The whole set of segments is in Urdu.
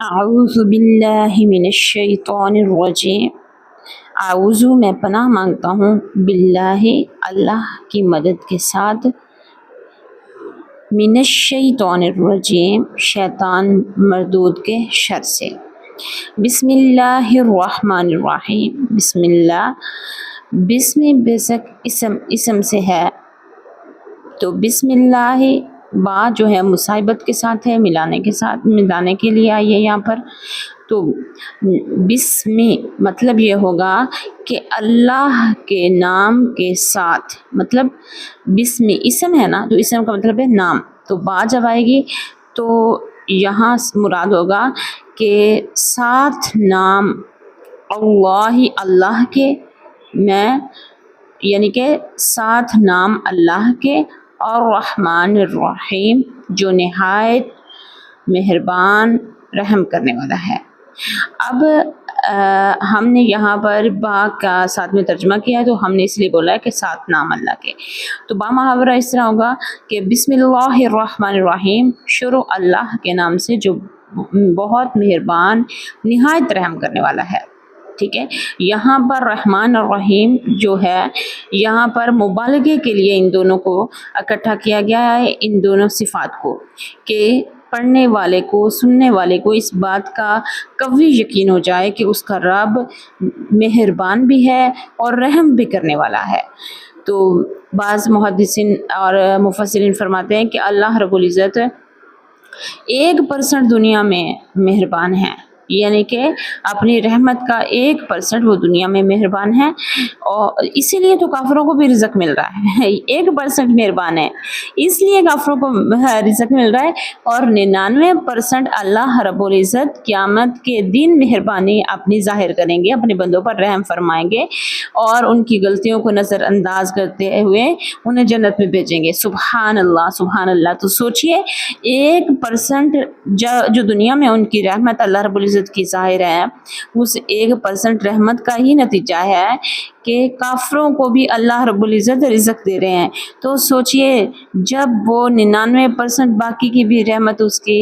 اعوذ باللہ من الشیطان الرجیم۔ اعوذ میں پناہ مانگتا ہوں باللہ اللہ کی مدد کے ساتھ، من الشیطان الرجیم شیطان مردود کے شر سے۔ بسم اللہ الرحمن الرحیم۔ بسم اللہ، بسم بیسک اسم سے ہے، تو بسم اللہ با جو ہے مصاحبت کے ساتھ ہے، ملانے کے لیے آئی ہے یہاں پر۔ تو بسم مطلب یہ ہوگا کہ اللہ کے نام کے ساتھ، مطلب بسم اسم ہے نا، تو اسم کا مطلب ہے نام، تو با جب آئے گی تو یہاں مراد ہوگا کہ ساتھ نام اللہ کے، میں یعنی کہ ساتھ نام اللہ کے، اور رحمان الرحیم جو نہایت مہربان رحم کرنے والا ہے۔ اب ہم نے یہاں پر با کا ساتھ میں ترجمہ کیا ہے، تو ہم نے اس لیے بولا ہے کہ ساتھ نام اللہ کے، تو با محاورہ اس طرح ہوگا کہ بسم اللہ الرحمن الرحیم، شروع اللہ کے نام سے جو بہت مہربان نہایت رحم کرنے والا ہے۔ ٹھیک ہے، یہاں پر رحمان اور رحیم جو ہے، یہاں پر مبالغے کے لیے ان دونوں کو اکٹھا کیا گیا ہے، ان دونوں صفات کو، کہ پڑھنے والے کو، سننے والے کو اس بات کا قوی یقین ہو جائے کہ اس کا رب مہربان بھی ہے اور رحم بھی کرنے والا ہے۔ تو بعض محدثین اور مفسرین فرماتے ہیں کہ اللہ رب العزت 1% دنیا میں مہربان ہے، یعنی کہ اپنی رحمت کا 1% وہ دنیا میں مہربان ہے، اور اسی لیے تو کافروں کو بھی رزق مل رہا ہے۔ 1% مہربان ہے اس لیے کافروں کو رزق مل رہا ہے، اور 99% اللہ رب العزت قیامت کے دن مہربانی اپنی ظاہر کریں گے، اپنے بندوں پر رحم فرمائیں گے، اور ان کی غلطیوں کو نظر انداز کرتے ہوئے انہیں جنت میں بھیجیں گے۔ سبحان اللہ، سبحان اللہ۔ تو سوچئے 1% جو دنیا میں ان کی رحمت اللہ رب العزت کی ظاہر ہے، اس 1% رحمت کا ہی نتیجہ ہے کہ کافروں کو بھی اللہ رب العزت رزق دے رہے ہیں۔ تو سوچئے جب وہ 99% باقی کی بھی رحمت اس کی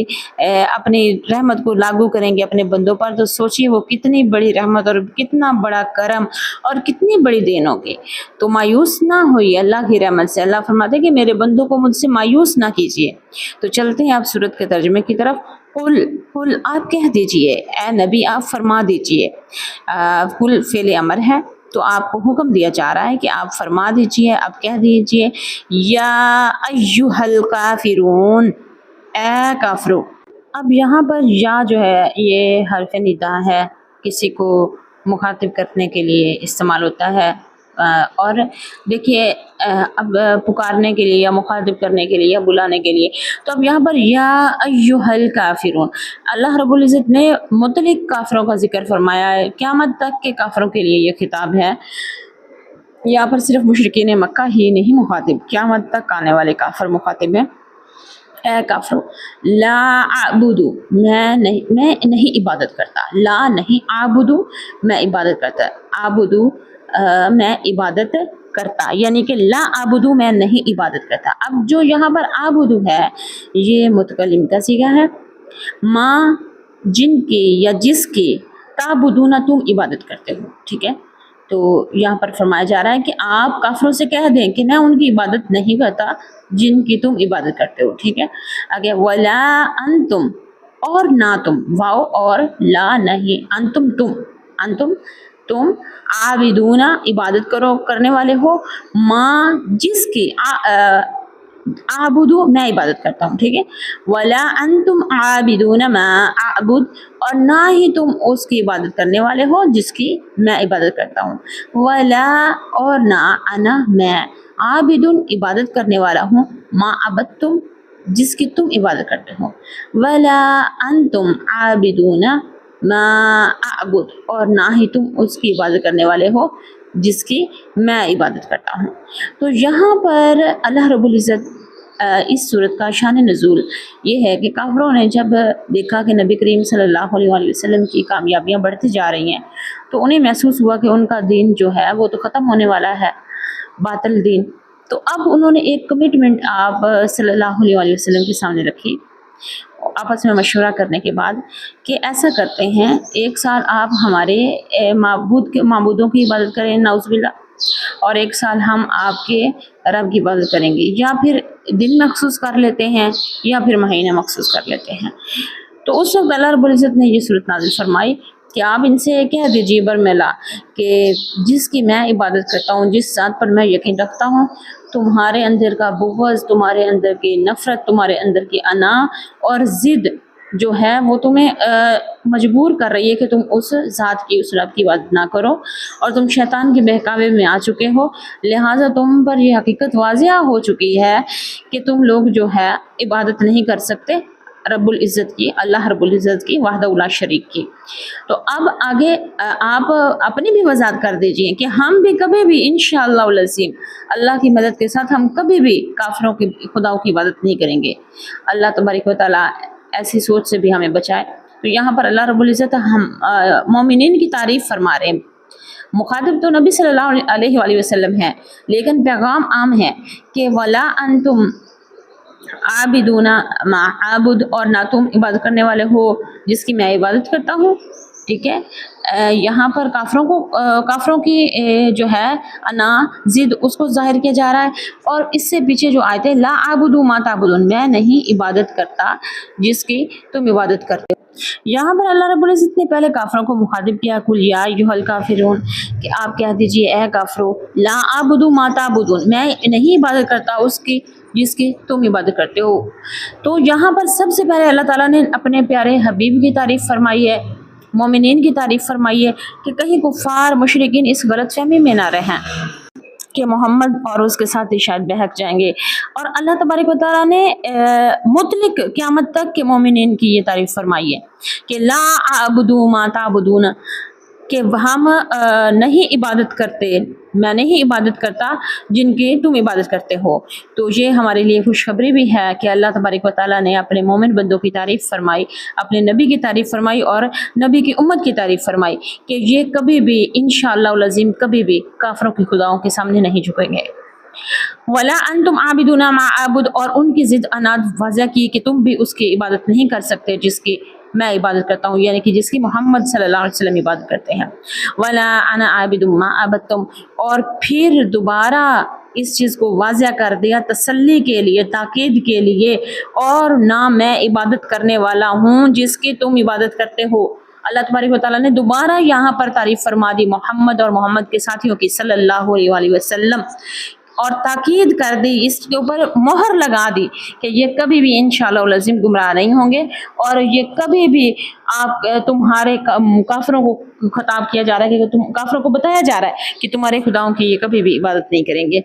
اپنی رحمت کو لاگو کریں گے اپنے بندوں پر، تو سوچئے وہ کتنی بڑی رحمت اور کتنا بڑا کرم اور کتنی بڑی دین ہوگی۔ تو مایوس نہ ہوئی اللہ کی رحمت سے۔ اللہ فرماتے ہیں کہ میرے بندوں کو مجھ سے مایوس نہ کیجیے۔ تو چلتے ہیں آپ سورت کے ترجمے کی طرف۔ قل آپ کہہ دیجئے، اے نبی آپ فرما دیجئے۔ قل فعل امر ہے، تو آپ کو حکم دیا جا رہا ہے کہ آپ فرما دیجئے، آپ کہہ دیجئے، یا ایھا الکافرون، اے کافرو۔ اب یہاں پر یا جو ہے یہ حرف ندا ہے، کسی کو مخاطب کرنے کے لیے استعمال ہوتا ہے، اور دیکھیے اب پکارنے کے لیے یا مخاطب کرنے کے لیے یا بلانے کے لیے، تو اب یہاں پر یا ایھا الکافرون، اللہ رب العزت نے مطلق کافروں کا ذکر فرمایا ہے، قیامت تک کے کافروں کے لیے یہ خطاب ہے۔ یہاں پر صرف مشرکین مکہ ہی نہیں مخاطب، قیامت تک آنے والے کافر مخاطب ہیں۔ اے کافرو، لا اعبدو، میں نہیں عبادت کرتا، لا نہیں، اعبدو میں عبادت کرتا، اعبدو میں عبادت کرتا، یعنی کہ لا اعبدو میں نہیں عبادت کرتا۔ اب جو یہاں پر اعبدو ہے یہ متکلم کا صیغہ ہے، ماں جن کی یا جس کی، تعبدون تم عبادت کرتے ہو، ٹھیک ہے۔ تو یہاں پر فرمایا جا رہا ہے کہ آپ کافروں سے کہہ دیں کہ میں ان کی عبادت نہیں کرتا جن کی تم عبادت کرتے ہو، ٹھیک ہے۔ آگے ولا انتم، اور نہ تم، واو اور لا نہیں، انتم تم عابدون عبادت کرنے والے ہو، ماں جس کی، اعبدو میں عبادت کرتا ہوں، ٹھیک ہے۔ ولا انتم عابدون ما اعبد، اور نہ ہی تم اس کی عبادت کرنے والے ہو جس کی میں عبادت کرتا ہوں۔ ولا اور نہ، انا میں، عابدن عبادت کرنے والا ہوں، ما عبدتم جس کی تم عبادت کرتے ہو۔ ولا انتم عابدون ما اعبد، اور نہ ہی تم اس کی عبادت کرنے والے ہو جس کی میں عبادت کرتا ہوں۔ تو یہاں پر اللہ رب العزت اس صورت کا شان نزول یہ ہے کہ کافروں نے جب دیکھا کہ نبی کریم صلی اللہ علیہ وآلہ وسلم کی کامیابیاں بڑھتی جا رہی ہیں، تو انہیں محسوس ہوا کہ ان کا دین جو ہے وہ تو ختم ہونے والا ہے، باطل دین۔ تو اب انہوں نے ایک کمٹمنٹ آپ صلی اللہ علیہ وآلہ وسلم کے سامنے رکھی، آپس میں مشورہ کرنے کے بعد کہ ایسا کرتے ہیں، ایک سال آپ ہمارے معبودوں کی عبادت کریں نعوذ باللہ، اور ایک سال ہم آپ کے رب کی عبادت کریں گے، یا پھر دن مخصوص کر لیتے ہیں یا پھر مہینہ مخصوص کر لیتے ہیں۔ تو اس وقت اللہ رب العزت نے یہ صورت نازل فرمائی کہ آپ ان سے کہہ دیجیے برملا کہ جس کی میں عبادت کرتا ہوں، جس ذات پر میں یقین رکھتا ہوں، تمہارے اندر کا بغض، تمہارے اندر کی نفرت، تمہارے اندر کی انا اور ضد جو ہے وہ تمہیں مجبور کر رہی ہے کہ تم اس ذات کی، اس رب کی عبادت نہ کرو، اور تم شیطان کے بہکاوے میں آ چکے ہو، لہٰذا تم پر یہ حقیقت واضح ہو چکی ہے کہ تم لوگ جو ہے عبادت نہیں کر سکتے رب العزت کی، اللہ رب العزت کی، وحدہ لا شریک کی۔ تو اب آگے آپ اپنی بھی وضاحت کر دیجئے کہ ہم بھی کبھی بھی انشاءاللہ العظیم اللہ کی مدد کے ساتھ ہم کبھی بھی کافروں کی، خداؤں کی عبادت نہیں کریں گے۔ اللہ تبارک و تعالیٰ ایسی سوچ سے بھی ہمیں بچائے۔ تو یہاں پر اللہ رب العزت ہم مومنین کی تعریف فرما رہے ہیں۔ مخاطب تو نبی صلی اللہ علیہ وآلہ وسلم ہے، لیکن پیغام عام ہے کہ وَلَا أَنْتُمْ عابدون ما عابد، اور نہ تم عبادت کرنے والے ہو جس کی میں عبادت کرتا ہوں، ٹھیک ہے۔ یہاں پر کافروں کی جو ہے انا ضد اس کو ظاہر کیا جا رہا ہے، اور اس سے پیچھے جو آیت ہے لا اعبد ما تعبدون، میں نہیں عبادت کرتا جس کی تم عبادت کرتے ہو۔ یہاں پر اللہ رب العزت نے پہلے کافروں کو مخاطب کیا، قل یا ایھا الکافرون، کہ آپ کہہ دیجئے اے کافرو، لا اعبد ما تعبدون، میں نہیں عبادت کرتا اس کی جس کی تم عبادت کرتے ہو۔ تو یہاں پر سب سے پہلے اللہ تعالیٰ نے اپنے پیارے حبیب کی تعریف فرمائی ہے، مومنین کی تعریف فرمائی ہے کہ کہیں کفار مشرکین اس غلط فہمی میں نہ رہیں کہ محمد اور اس کے ساتھ شاید بہک جائیں گے۔ اور اللہ تبارک و تعالیٰ نے مطلق قیامت تک کے مومنین کی یہ تعریف فرمائی ہے کہ لا اعبد ما تعبدون، کہ ہم نہیں عبادت کرتے، میں نہیں عبادت کرتا جن کی تم عبادت کرتے ہو۔ تو یہ ہمارے لیے خوشخبری بھی ہے کہ اللہ تبارک و تعالیٰ نے اپنے مومن بندوں کی تعریف فرمائی، اپنے نبی کی تعریف فرمائی اور نبی کی امت کی تعریف فرمائی کہ یہ کبھی بھی انشاءاللہ العظیم کبھی بھی کافروں کی خداؤں کے سامنے نہیں جھکیں گے۔ وَلَا أَنْتُمْ عَابِدُونَ مَا أَعْبُدُ، اور ان کی ضد اناد واضح کی کہ تم بھی اس کی عبادت نہیں کر سکتے جس کی میں عبادت کرتا ہوں، یعنی کہ جس کی محمد صلی اللہ علیہ وسلم عبادت کرتے ہیں۔ وَلَا أَنَا عَابِدٌ مَا عَبَدتُّمْ، اور پھر دوبارہ اس چیز کو واضح کر دیا تسلی کے لیے، تاکید کے لیے، اور نہ میں عبادت کرنے والا ہوں جس کی تم عبادت کرتے ہو۔ اللہ تبارک و تعالیٰ نے دوبارہ یہاں پر تعریف فرما دی محمد اور محمد کے ساتھیوں کی صلی اللہ علیہ وآلہ وسلم، اور تاکید کر دی، اس کے اوپر مہر لگا دی کہ یہ کبھی بھی انشاءاللہ العظیم گمراہ نہیں ہوں گے، اور یہ کبھی بھی آپ تمہارے کافروں کو خطاب کیا جا رہا ہے کہ تم کافروں کو بتایا جا رہا ہے کہ تمہارے خداؤں کی یہ کبھی بھی عبادت نہیں کریں گے۔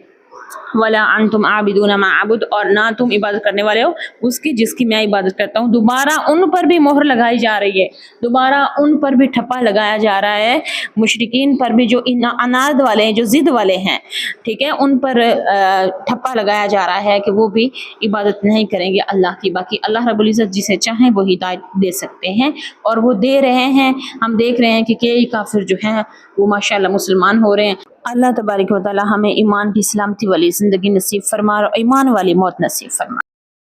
وَلَا أَنْتُمْ عَابِدُونَ مَا أَعْبُدُ، اور نہ تم عبادت کرنے والے ہو اس کی جس کی میں عبادت کرتا ہوں۔ دوبارہ ان پر بھی مہر لگائی جا رہی ہے، دوبارہ ان پر بھی ٹھپا لگایا جا رہا ہے، مشرکین پر بھی جو اناد والے ہیں، جو ضد والے ہیں، ٹھیک ہے، ان پر ٹھپا لگایا جا رہا ہے کہ وہ بھی عبادت نہیں کریں گے اللہ کی۔ باقی اللہ رب العزت جسے چاہیں وہ ہدایت دے سکتے ہیں، اور وہ دے رہے ہیں۔ ہم دیکھ رہے ہیں کہ کئی کافر جو ہیں وہ ماشاءاللہ مسلمان ہو رہے ہیں۔ اللہ تبارک و تعالی ہمیں ایمان کی سلامتی والی زندگی نصیب فرما اور ایمان والی موت نصیب فرما۔